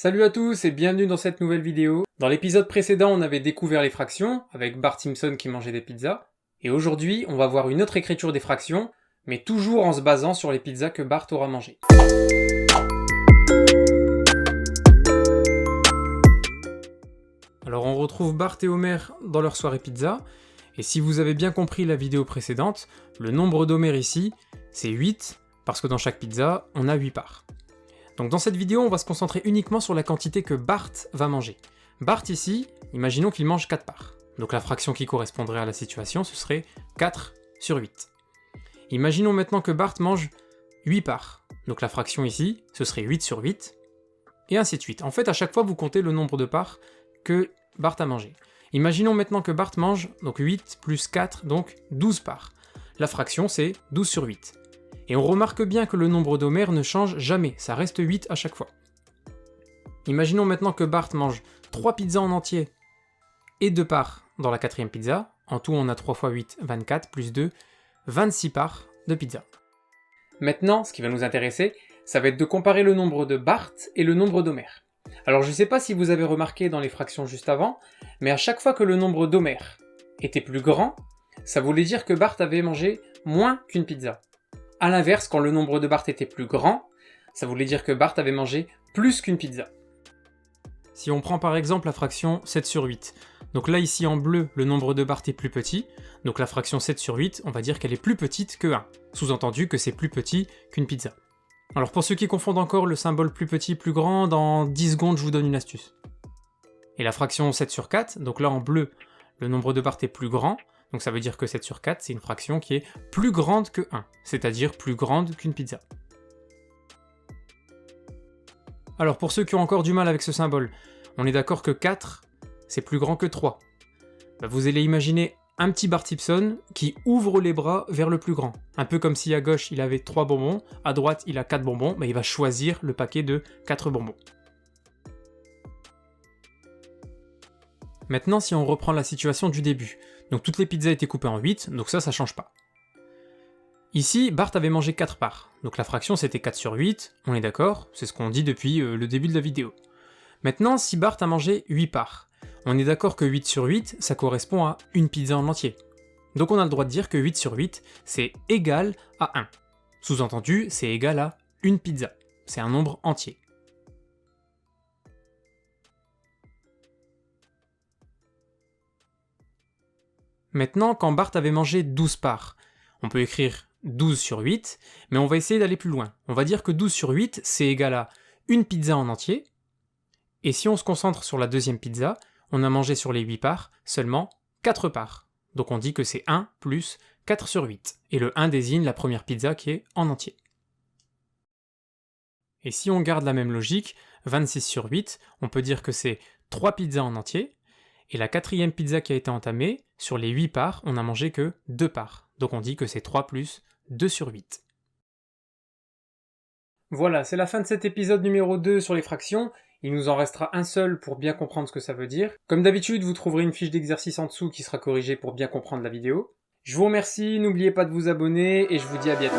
Salut à tous et bienvenue dans cette nouvelle vidéo. Dans l'épisode précédent, on avait découvert les fractions, avec Bart Simpson qui mangeait des pizzas. Et aujourd'hui, on va voir une autre écriture des fractions, mais toujours en se basant sur les pizzas que Bart aura mangées. Alors on retrouve Bart et Homer dans leur soirée pizza, et si vous avez bien compris la vidéo précédente, le nombre d'Homer ici, c'est 8, parce que dans chaque pizza, on a 8 parts. Donc dans cette vidéo, on va se concentrer uniquement sur la quantité que Bart va manger. Bart ici, imaginons qu'il mange 4 parts. Donc la fraction qui correspondrait à la situation, ce serait 4 sur 8. Imaginons maintenant que Bart mange 8 parts. Donc la fraction ici, ce serait 8 sur 8, et ainsi de suite. En fait, à chaque fois, vous comptez le nombre de parts que Bart a mangé. Imaginons maintenant que Bart mange donc 8 plus 4, donc 12 parts. La fraction, c'est 12 sur 8. Et on remarque bien que le nombre d'Homer ne change jamais, ça reste 8 à chaque fois. Imaginons maintenant que Bart mange 3 pizzas en entier et 2 parts dans la quatrième pizza. En tout, on a 3 x 8, 24, plus 2, 26 parts de pizza. Maintenant, ce qui va nous intéresser, ça va être de comparer le nombre de Bart et le nombre d'Homer. Alors je ne sais pas si vous avez remarqué dans les fractions juste avant, mais à chaque fois que le nombre d'Homer était plus grand, ça voulait dire que Bart avait mangé moins qu'une pizza. A l'inverse, quand le nombre de Bart était plus grand, ça voulait dire que Bart avait mangé plus qu'une pizza. Si on prend par exemple la fraction 7 sur 8, donc là ici en bleu, le nombre de Bart est plus petit, donc la fraction 7 sur 8, on va dire qu'elle est plus petite que 1, sous-entendu que c'est plus petit qu'une pizza. Alors pour ceux qui confondent encore le symbole plus petit, plus grand, dans 10 secondes je vous donne une astuce. Et la fraction 7 sur 4, donc là en bleu, le nombre de Bart est plus grand, donc ça veut dire que 7 sur 4, c'est une fraction qui est plus grande que 1, c'est-à-dire plus grande qu'une pizza. Alors pour ceux qui ont encore du mal avec ce symbole, on est d'accord que 4, c'est plus grand que 3. Vous allez imaginer un petit Bart Simpson qui ouvre les bras vers le plus grand. Un peu comme si à gauche il avait 3 bonbons, à droite il a 4 bonbons, il va choisir le paquet de 4 bonbons. Maintenant, si on reprend la situation du début, donc toutes les pizzas étaient coupées en 8, donc ça change pas. Ici, Bart avait mangé 4 parts, donc la fraction c'était 4 sur 8, on est d'accord, c'est ce qu'on dit depuis le début de la vidéo. Maintenant, si Bart a mangé 8 parts, on est d'accord que 8 sur 8, ça correspond à une pizza en entier. Donc on a le droit de dire que 8 sur 8, c'est égal à 1. Sous-entendu, c'est égal à une pizza. C'est un nombre entier. Maintenant, quand Bart avait mangé 12 parts, on peut écrire 12 sur 8, mais on va essayer d'aller plus loin. On va dire que 12 sur 8, c'est égal à une pizza en entier, et si on se concentre sur la deuxième pizza, on a mangé sur les 8 parts seulement 4 parts. Donc on dit que c'est 1 plus 4 sur 8, et le 1 désigne la première pizza qui est en entier. Et si on garde la même logique, 26 sur 8, on peut dire que c'est 3 pizzas en entier, et la quatrième pizza qui a été entamée, sur les 8 parts, on n'a mangé que 2 parts. Donc on dit que c'est 3 plus 2 sur 8. Voilà, c'est la fin de cet épisode numéro 2 sur les fractions. Il nous en restera un seul pour bien comprendre ce que ça veut dire. Comme d'habitude, vous trouverez une fiche d'exercice en dessous qui sera corrigée pour bien comprendre la vidéo. Je vous remercie, n'oubliez pas de vous abonner et je vous dis à bientôt.